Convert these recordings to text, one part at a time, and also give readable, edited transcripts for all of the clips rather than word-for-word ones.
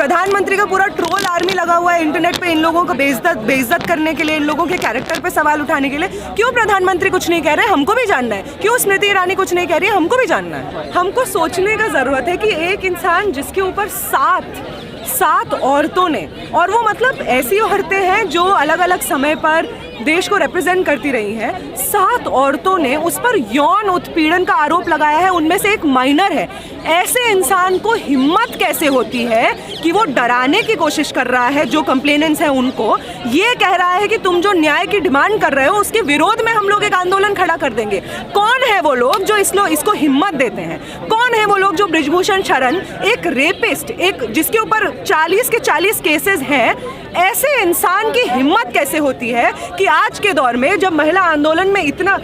प्रधानमंत्री का पूरा ट्रोल आर्मी लगा हुआ है इंटरनेट पे इन लोगों को बेइज्जत करने के लिए, इन लोगों के कैरेक्टर पे सवाल उठाने के लिए। क्यों प्रधानमंत्री कुछ नहीं कह रहे? हमको भी जानना है। क्यों स्मृति ईरानी कुछ नहीं कह रही है? हमको भी जानना है। हमको सोचने का ज़रूरत है कि एक इंसान जिसके ऊपर सात औरतों ने, और वो मतलब ऐसी औरतें हैं जो अलग अलग समय पर देश को रिप्रेजेंट करती रही हैं, 7 औरतों ने उस पर यौन उत्पीड़न का आरोप लगाया है, उनमें से एक माइनर है। ऐसे इंसान को हिम्मत कैसे होती है कि वो डराने की कोशिश कर रहा है जो कंप्लेनेंट्स हैं उनको, ये कह रहा है कि तुम जो न्याय की डिमांड कर रहे हो उसके विरोध में हम लोग एक आंदोलन खड़ा कर देंगे। कौन है वो लोग जो इसको हिम्मत देते हैं? कौन है वो लोग जो बृजभूषण शरण, एक रेपिस्ट, एक जिसके ऊपर 40 के 40 केसेस हैं, ऐसे इंसान की हिम्मत कैसे होती है कि आज के दौर में जब महिला आंदोलन में इतना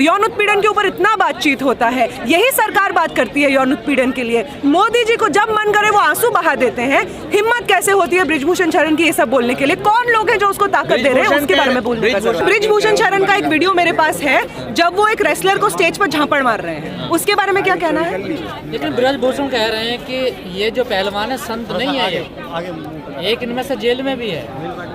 यौन उत्पीड़न के ऊपर इतना बातचीत होता है, यही सरकार बात करती है यौन उत्पीड़न के लिए, मोदी जी को जब मन करे वो आंसू बहा देते हैं, हिम्मत कैसे होती है बृजभूषण शरण की ये सब बोलने के लिए? कौन लोग हैं जो उसको ताकत दे रहे हैं? उसके बारे में बोलने का। बृजभूषण शरण का एक वीडियो मेरे पास है जब वो एक रेसलर को स्टेज पर झापड़ मार रहे हैं, उसके बारे में क्या कहना है? लेकिन बृजभूषण कह रहे हैं कि ये जो पहलवान है संत नहीं है, एक इनमें से जेल में भी है।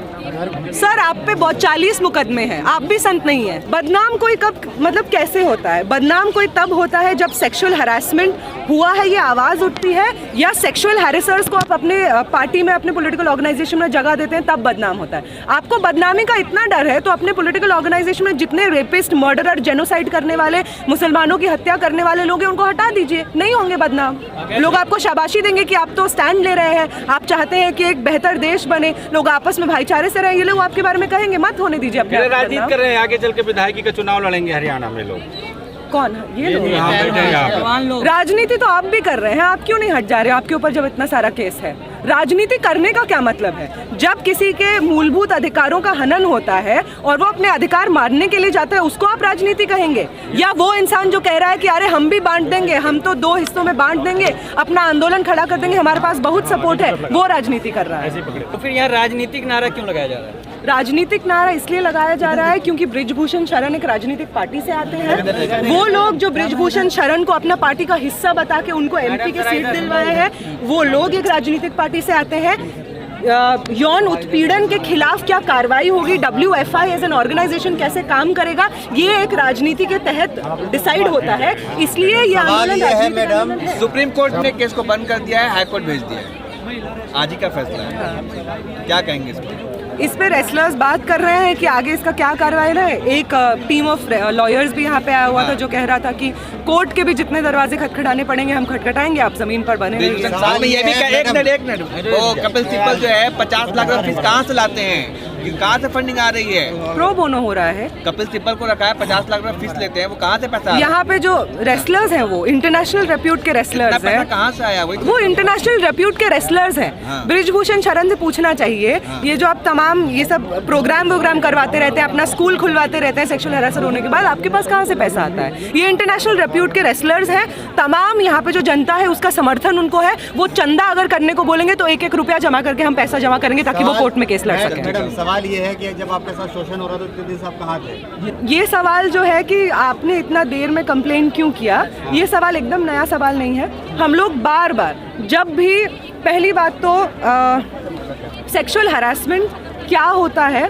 सर आप पे 40 मुकदमे हैं, आप भी संत नहीं है। बदनाम कोई कब, मतलब कैसे होता है? बदनाम कोई तब होता है जब सेक्सुअल हरासमेंट हुआ है, ये आवाज़ उठती है, या सेक्सुअल हैरेसर्स को आप अपने पार्टी में, अपने पॉलिटिकल ऑर्गेनाइजेशन में जगह देते हैं, तब बदनाम होता है। आपको बदनामी का इतना डर है तो अपने पॉलिटिकल ऑर्गेनाइजेशन में जितने रेपिस्ट, मर्डरर, जेनोसाइड करने वाले, मुसलमानों की हत्या करने वाले लोग हैं उनको हटा दीजिए, नहीं होंगे बदनाम। लोग आपको शाबाशी देंगे कि आप तो स्टैंड ले रहे हैं, आप चाहते हैं कि एक बेहतर देश बने, लोग आपस में भाईचारे से रहे, ये लोग आपके बारे में कहेंगे। मत होने दीजिए अपने। राजनीति कर रहे हैं, आगे चल के विधायकी का चुनाव लड़ेंगे हरियाणा में लोग। कौन है ये लोग? राजनीति तो आप भी कर रहे हैं, आप क्यों नहीं हट जा रहे? आपके ऊपर जब इतना सारा केस है, राजनीति करने का क्या मतलब है? जब किसी के मूलभूत अधिकारों का हनन होता है और वो अपने अधिकार मारने के लिए जाता है, उसको आप राजनीति कहेंगे? या वो इंसान जो कह रहा है कि अरे हम भी बांट देंगे, हम तो 2 हिस्सों में बांट देंगे, अपना आंदोलन खड़ा कर देंगे, हमारे पास बहुत सपोर्ट है, वो राजनीति कर रहा है? तो फिर यहाँ राजनीतिक नारा क्यों लगाया जा रहा है? राजनीतिक नारा इसलिए लगाया जा रहा है क्योंकि बृजभूषण शरण एक राजनीतिक पार्टी से आते हैं। वो लोग जो बृजभूषण शरण को अपना पार्टी का हिस्सा बता के उनको एमपी की सीट दिलवाए हैं, वो लोग एक राजनीतिक पार्टी से आते हैं। यौन उत्पीड़न के खिलाफ क्या कार्रवाई होगी, WFI एज एन ऑर्गेनाइजेशन कैसे काम करेगा, ये एक राजनीति के तहत डिसाइड होता है। इसलिए ये आंदोलन सुप्रीम कोर्ट ने केस को बंद कर दिया है, हाई कोर्ट भेज दिया है, आज ही का फैसला है, क्या कहेंगे इस पर? इस पे रेसलर्स बात कर रहे हैं कि आगे इसका क्या कार्रवाई रहे। एक टीम ऑफ लॉयर्स भी यहाँ पे आया हुआ था जो कह रहा था कि कोर्ट के भी जितने दरवाजे खटखटाने पड़ेंगे हम खटखटाएंगे, आप जमीन पर बने रहिए। ये भी एक मिनट वो कपिल सिब्बल जो है 50 लाख रुपए फीस कहाँ से लाते हैं? कहाँ से फंडिंग आ रही है? प्रो बोनो हो रहा है। कपिल सिब्बल को रखा है, 50 लाख रुपए फीस लेते हैं, वो कहाँ से पैसा? यहाँ पे जो रेसलर्स हैं वो इंटरनेशनल रेप्यूट के रेसलर्स हैं। कहाँ से आया? वो इंटरनेशनल रेप्यूट के रेसलर्स हैं। बृजभूषण शरण से पूछना चाहिए, ये जो आप तमाम ये सब प्रोग्राम करवाते रहते हैं, अपना स्कूल खुलवाते रहते हैं सेक्सुअल हैरेसर होने के बाद, आपके पास कहाँ से पैसा आता है? ये इंटरनेशनल रेप्यूट के रेसलर्स हैं। तमाम यहाँ पे जो जनता है उसका समर्थन उनको है। वो चंदा अगर करने को बोलेंगे तो 1-1 रुपया जमा करके हम पैसा जमा करेंगे ताकि वो कोर्ट में केस लड़ सके। मैडम सवाल ये है कि जब आपके साथ शोषण हो रहा था तो इतने दिन से आप कहाँ थे? ये सवाल जो है कि आपने इतना देर में कंप्लेन क्यों किया, ये सवाल एकदम नया सवाल नहीं है। हम लोग बार-बार जब भी, पहली बात तो सेक्सुअल हरासमेंट क्या होता है,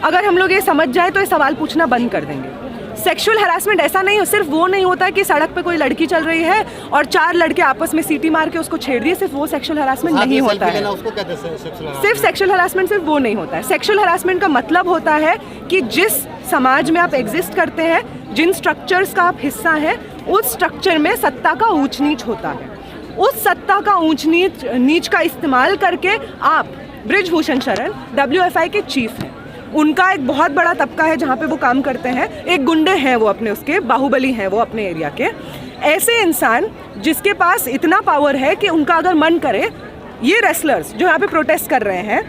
अगर हम लोग ये समझ जाए तो ये सवाल पूछना बंद कर देंगे। सेक्सुअल हरासमेंट ऐसा नहीं हो, सिर्फ वो नहीं होता है कि सड़क पे कोई लड़की चल रही है और 4 लड़के आपस में सीटी मार के उसको छेड़ दिए, सिर्फ वो सेक्सुअल हरासमेंट नहीं होता है। सिर्फ सेक्सुअल हरासमेंट सिर्फ वो नहीं होता है। सेक्सुअल हरासमेंट का मतलब होता है कि जिस समाज में आप एग्जिस्ट करते हैं, जिन स्ट्रक्चर्स का आप हिस्सा हैं, उस स्ट्रक्चर में सत्ता का ऊंच नीच होता है। उस सत्ता का ऊंच नीच का इस्तेमाल करके आप, बृजभूषण शरण WFI के चीफ हैं, उनका एक बहुत बड़ा तबका है जहाँ पे वो काम करते हैं, एक गुंडे हैं वो, अपने उसके बाहुबली हैं वो अपने एरिया के। ऐसे इंसान जिसके पास इतना पावर है कि उनका अगर मन करे, ये रेसलर्स जो यहाँ पे प्रोटेस्ट कर रहे हैं,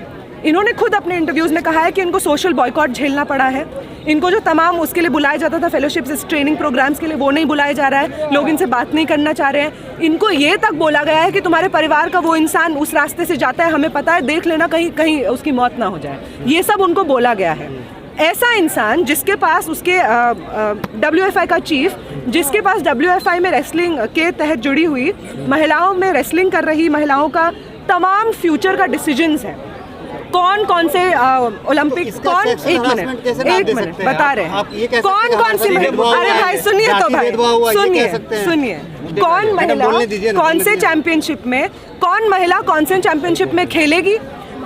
इन्होंने खुद अपने इंटरव्यूज़ में कहा है कि इनको सोशल बॉयकॉट झेलना पड़ा है। इनको जो तमाम उसके लिए बुलाया जाता था फेलोशिप्स, ट्रेनिंग प्रोग्राम्स के लिए, वो नहीं बुलाया जा रहा है, लोग इनसे बात नहीं करना चाह रहे हैं। इनको ये तक बोला गया है कि तुम्हारे परिवार का वो इंसान उस रास्ते से जाता है, हमें पता है, देख लेना कहीं कहीं उसकी मौत ना हो जाए, ये सब उनको बोला गया है। ऐसा इंसान जिसके पास उसके WFI का चीफ, जिसके पास WFI में रेसलिंग के तहत जुड़ी हुई महिलाओं में रेसलिंग कर रही महिलाओं का तमाम फ्यूचर का डिसीजंस है। कौन कौन से ओलंपिक, इसका कौन, sexual एक harassment कैसे नाम दे मिनट सकते हैं? बता रहे आप ये कह हैं सकते कौन हैं कौन सी हमारे महिला, साथ अरे भाई सुनिए तो जाति भाई भेदभाव हुआ, ये सुनिए कह सकते हैं। सुनिए, कौन मैडम, महिला बोलने दीजिए ना, कौन बोलने से दीजिए। चैंपियनशिप में, कौन महिला कौन से चैंपियनशिप में खेलेगी,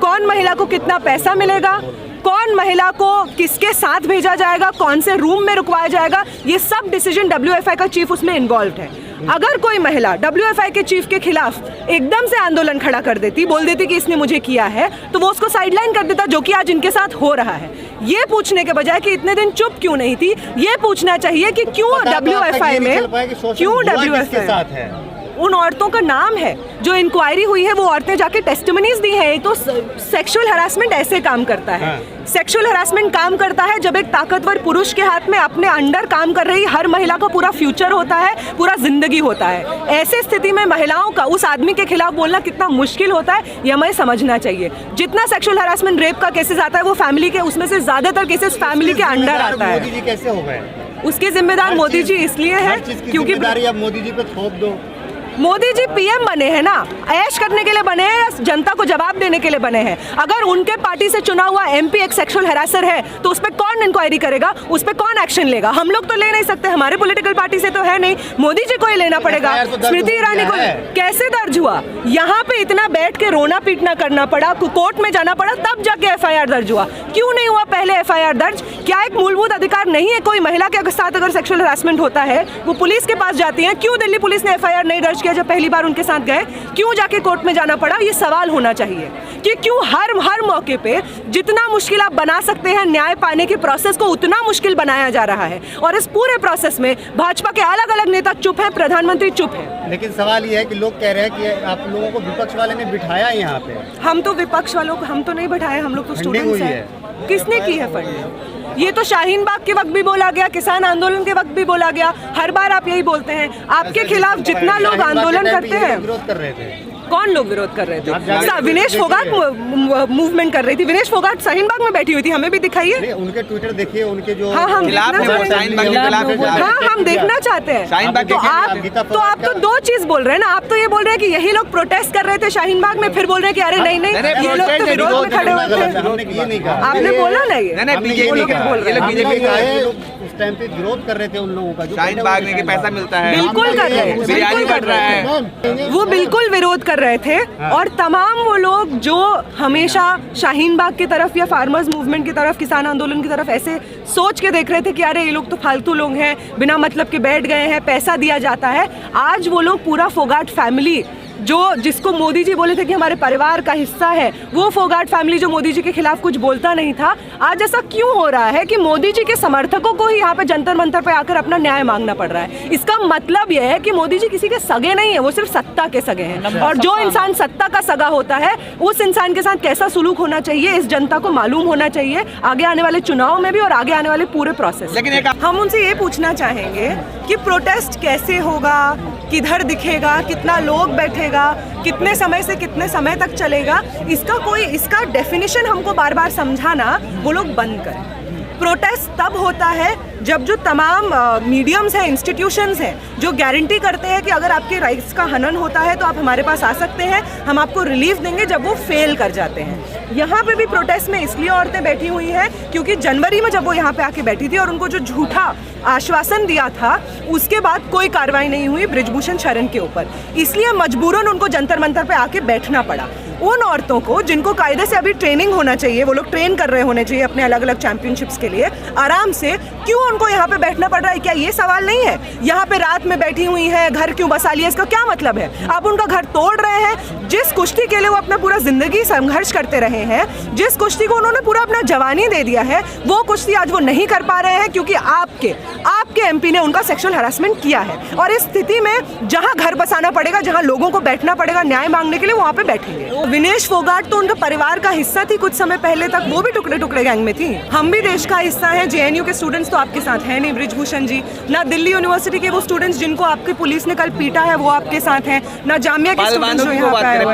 कौन महिला को कितना पैसा मिलेगा, कौन महिला को किसके साथ भेजा जाएगा, कौन से रूम में रुकवाया जाएगा, ये सब डिसीजन WFI का चीफ उसमें इन्वॉल्व है। अगर कोई महिला WFI के चीफ के खिलाफ एकदम से आंदोलन खड़ा कर देती, बोल देती कि इसने मुझे किया है, तो वो उसको साइडलाइन कर देता, जो कि आज इनके साथ हो रहा है। ये पूछने के बजाय कि इतने दिन चुप क्यों नहीं थी, ये पूछना चाहिए कि क्यों WFI में, क्यों WFI साथ है, उन औरतों का नाम है जो इंक्वायरी हुई है, वो औरतें जाके टेस्टिमनीज दी हैं। तो सेक्सुअल हरासमेंट ऐसे काम करता है। सेक्सुअल हरासमेंट काम करता है जब एक ताकतवर पुरुष के हाथ में अपने अंडर काम कर रही हर महिला का पूरा फ्यूचर होता है, पूरा जिंदगी होता है। ऐसे स्थिति में महिलाओं का उस आदमी के खिलाफ बोलना कितना मुश्किल होता है, ये हमें समझना चाहिए। जितना सेक्सुअल हरासमेंट, रेप का केसेस आता है, वो फैमिली के, उसमें से ज्यादातर केसेस फैमिली के अंडर आता है। मोदी जी कैसे हो गए? उसके जिम्मेदार मोदी जी इसलिए है क्योंकि अब मोदी जी पे थोप दो। मोदी जी पीएम बने हैं ना, ऐश करने के लिए बने हैं या जनता को जवाब देने के लिए बने हैं? अगर उनके पार्टी से चुना हुआ MP एक सेक्सुअल हरासर है तो उस पर कौन इंक्वायरी करेगा, उस पर कौन एक्शन लेगा? हम लोग तो ले नहीं सकते, हमारे पॉलिटिकल पार्टी से तो है नहीं, मोदी जी को ही लेना पड़ेगा। स्मृति ईरानी को कैसे दर्ज हुआ? यहाँ पे इतना बैठ के रोना पीटना करना पड़ा, कोर्ट में जाना पड़ा, तब जाके FIR दर्ज हुआ। क्यों नहीं हुआ पहले FIR दर्ज? क्या एक मूलभूत अधिकार नहीं है? कोई महिला के साथ अगर सेक्सुअल हरासमेंट होता है वो पुलिस के पास जाती है, क्यों दिल्ली पुलिस ने FIR नहीं दर्ज किया जब पहली बार उनके साथ गए? क्यों जाके कोर्ट में जाना पड़ा? ये सवाल होना चाहिए कि क्यों हर मौके पे जितना मुश्किल आप बना सकते हैं न्याय पाने के प्रोसेस को, उतना मुश्किल बनाया जा रहा है। और इस पूरे प्रोसेस में भाजपा के अलग अलग नेता चुप हैं, प्रधानमंत्री चुप है। लेकिन सवाल ये है कि लोग कह रहे हैं कि आप लोगों को विपक्ष वाले ने बिठाया यहाँ पे। हम तो विपक्ष वालों को हम तो नहीं बैठाए, हम लोग तो स्टूडेंट्स हैं। किसने की है फंडिंग? ये तो शाहीन बाग के वक्त भी बोला गया, किसान आंदोलन के वक्त भी बोला गया, हर बार आप यही बोलते हैं। आपके खिलाफ जितना लोग आंदोलन करते हैं, विरोध कर रहे थे। कौन लोग विरोध कर रहे थे? विनेश फोगाट मूवमेंट कर रही थी। विनेश फोगाट शाहीन बाग में बैठी हुई थी, हमें भी दिखाइए। उनके ट्विटर देखिए, उनके जो हाँ हम देखना चाहते हैं। तो आप तो दो चीज बोल रहे हैं ना, आप तो ये बोल रहे हैं कि यही लोग प्रोटेस्ट कर रहे थे शाहीन बाग में, फिर बोल रहे हैं कि अरे नहीं नहीं ये लोग तो विरोध में खड़े हुए थे। आपने बोला ना, ये उस टाइम पे विरोध कर रहे थे उन लोगों का, शाहीन बाग में पैसा मिलता है, बिल्कुल कर रहे हैं, बिरयानी बढ़ रहा है, वो बिल्कुल विरोध कर रहे थे। और तमाम वो लोग जो हमेशा शाहीन बाग की तरफ या फार्मर्स मूवमेंट की तरफ, किसान आंदोलन की तरफ ऐसे सोच के देख रहे थे कि अरे ये लोग तो फालतू लोग हैं, बिना मतलब के बैठ गए हैं, पैसा दिया जाता है, आज वो लोग पूरा फोगाट फैमिली जिसको मोदी जी बोले थे कि हमारे परिवार का हिस्सा है, वो फोगाट फैमिली जो मोदी जी के खिलाफ कुछ बोलता नहीं था, आज ऐसा क्यों हो रहा है कि मोदी जी के समर्थकों को ही यहाँ पे जंतर मंतर पे आकर अपना न्याय मांगना पड़ रहा है? इसका मतलब यह है कि मोदी जी किसी के सगे नहीं है, वो सिर्फ सत्ता के सगे हैं। और जो इंसान सत्ता का सगा होता है, उस इंसान के साथ कैसा सुलूक होना चाहिए इस जनता को मालूम होना चाहिए, आगे आने वाले चुनाव में भी और आगे आने वाले पूरे प्रोसेस। लेकिन हम उनसे ये पूछना चाहेंगे कि प्रोटेस्ट कैसे होगा, किधर दिखेगा, कितना लोग बैठेगा, कितने समय से कितने समय तक चलेगा, इसका डेफिनेशन हमको बार बार समझाना वो लोग बंद करें। प्रोटेस्ट तब होता है जब जो तमाम मीडियम्स हैं, इंस्टीट्यूशंस हैं, जो गारंटी करते हैं कि अगर आपके राइट्स का हनन होता है तो आप हमारे पास आ सकते हैं, हम आपको रिलीफ देंगे, जब वो फेल कर जाते हैं। यहाँ पे भी प्रोटेस्ट में इसलिए औरतें बैठी हुई हैं क्योंकि जनवरी में जब वो यहाँ पे आके बैठी थी और उनको जो झूठा आश्वासन दिया था, उसके बाद कोई कार्रवाई नहीं हुई बृजभूषण शरण के ऊपर, इसलिए मजबूरन उनको जंतर मंतर पे आके बैठना पड़ा। उन औरतों को जिनको कायदे से अभी ट्रेनिंग होना चाहिए, वो लोग ट्रेन कर रहे होने चाहिए अपने अलग अलग चैंपियनशिप्स के लिए, आराम से क्यों उनको यहाँ पे बैठना पड़ रहा है? क्या ये सवाल नहीं है? यहाँ पे रात में बैठी हुई है, घर क्यों बसा लिया, इसका क्या मतलब है? आप उनका घर तोड़ रहे हैं। जिस कुश्ती के लिए वो अपना पूरा जिंदगी संघर्ष करते रहे हैं, जिस कुश्ती को उन्होंने पूरा अपना जवानी दे दिया है, वो कुश्ती आज वो नहीं कर पा रहे हैं क्योंकि आपके MP ने उनका सेक्सुअल हरासमेंट किया है। और इस स्थिति में जहाँ घर बसाना पड़ेगा, जहाँ लोगों को बैठना पड़ेगा न्याय मांगने के लिए, वहाँ पे बैठेंगे। विनेश फोगाट तो उनका परिवार का हिस्सा थी कुछ समय पहले तक, वो भी टुकड़े टुकड़े गैंग में थी। हम भी देश का हिस्सा हैं। JNU के स्टूडेंट्स तो आपके साथ हैं नहीं बृजभूषण जी, ना दिल्ली यूनिवर्सिटी के वो स्टूडेंट्स जिनको आपकी पुलिस ने कल पीटा है वो आपके साथ हैं, ना जामिया के स्टूडेंट्स जो यहाँ पे आए हुए हैं।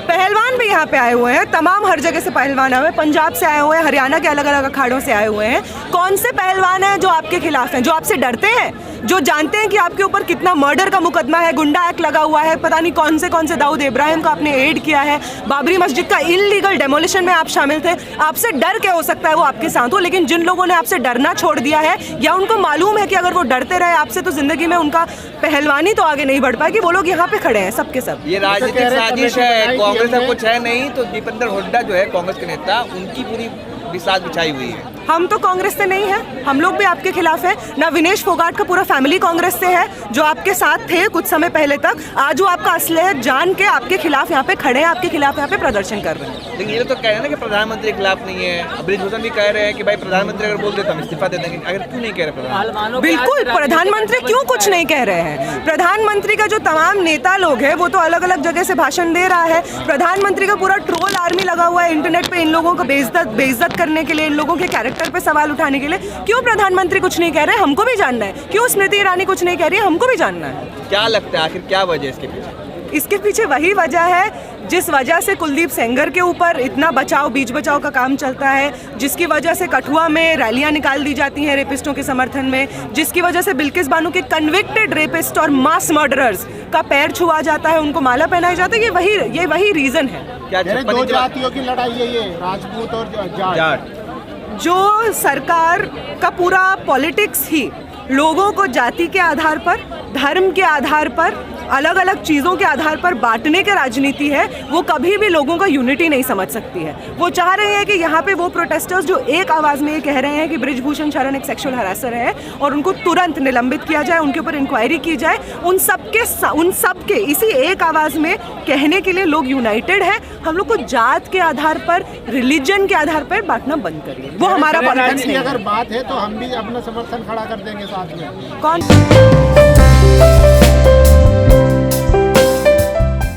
पहलवान भी यहाँ पे आए हुए हैं, तमाम हर जगह से पहलवान आए हुए हैं, पंजाब से आए हुए हैं, हरियाणा के अलग अलग अखाड़ों से आए हुए हैं। कौन से पहलवान हैं जो आपके खिलाफ हैं, जो आपसे डरते हैं? जो जानते हैं कि आपके ऊपर कितना मर्डर का मुकदमा है, गुंडा एक्ट लगा हुआ है, पता नहीं कौन से दाऊद इब्राहिम को आपने एड किया है, बाबरी मस्जिद का इल्लीगल डेमोलिशन में आप शामिल थे। आपसे डर क्या हो सकता है वो आपके साथ हो, लेकिन जिन लोगों ने आपसे डरना छोड़ दिया है या उनको मालूम है कि अगर वो डरते रहे आपसे तो जिंदगी में उनका पहलवानी तो आगे नहीं बढ़ पाएगी, वो लोग यहाँ पे खड़े हैं सबके सब। ये राजनीतिक साजिश है, कांग्रेस का कुछ है नहीं, तो दीपेंद्र हुड्डा जो है कांग्रेस के नेता, उनकी पूरी बिसात बिछाई हुई है। हम तो कांग्रेस से नहीं है, हम लोग भी आपके खिलाफ है ना। विनेश फोगाट का पूरा फैमिली कांग्रेस से है, जो आपके साथ थे कुछ समय पहले तक। आज वो आपका असलियत जान के आपके खिलाफ यहाँ पे खड़े हैं, आपके खिलाफ यहाँ पे प्रदर्शन कर रहे हैं। लेकिन ये तो कह रहे हैं ना कि प्रधानमंत्री के खिलाफ नहीं है। ब्रिजभूषण भी कह रहे हैं कि भाई प्रधानमंत्री अगर बोल देते हम इस्तीफा दे देंगे। अगर क्यों नहीं कह रहे प्रधानमंत्री? बिल्कुल, प्रधानमंत्री क्यों कुछ नहीं कह रहे हैं? प्रधानमंत्री का जो तमाम नेता लोग हैं वो तो अलग अलग जगह से भाषण दे रहा है। प्रधानमंत्री का पूरा ट्रोल आर्मी लगा हुआ है इंटरनेट पे इन लोगों को बेइज्जत करने के लिए, इन लोगों के कैरेक्टर पे सवाल उठाने के लिए। क्यों प्रधानमंत्री कुछ नहीं कह रहे? हमको भी जानना है। क्यों स्मृति ईरानी कुछ नहीं कह रही है? हमको भी जानना है। क्या लगता है आखिर क्या वजह इसके पीछे? इसके पीछे वही वजह है जिस वजह से कुलदीप सेंगर के ऊपर इतना बीच बचाव का काम चलता है, जिसकी वजह से कठुआ में रैलियां निकाल दी जाती हैं रेपिस्टों के समर्थन में, जिसकी वजह से बिल्किस बानो के कन्विक्टेड रेपिस्ट और मास मर्डरर्स का पैर छुआ जाता है, उनको माला पहनाया जाता है। ये वही रीजन है। क्या दो जातियों की लड़ाई है ये, राजपूत और जाट। जो सरकार का पूरा पॉलिटिक्स ही लोगों को जाति के आधार पर, धर्म के आधार पर, अलग अलग चीज़ों के आधार पर बांटने की राजनीति है, वो कभी भी लोगों का यूनिटी नहीं समझ सकती है। वो चाह रहे हैं कि यहाँ पे वो प्रोटेस्टर्स जो एक आवाज़ में ये कह रहे हैं कि ब्रिजभूषण शरण एक सेक्सुअल हरासर है और उनको तुरंत निलंबित किया जाए, उनके ऊपर इंक्वायरी की जाए, उन सब के इसी एक आवाज़ में कहने के लिए लोग यूनाइटेड है। हम लोग को जात के आधार पर, रिलीजन के आधार पर बांटना बंद करिए। वो हमारा पॉलिटिक्स नहीं है। अगर बात है तो हम भी अपना समर्थन खड़ा कर देंगे साथ में। कौन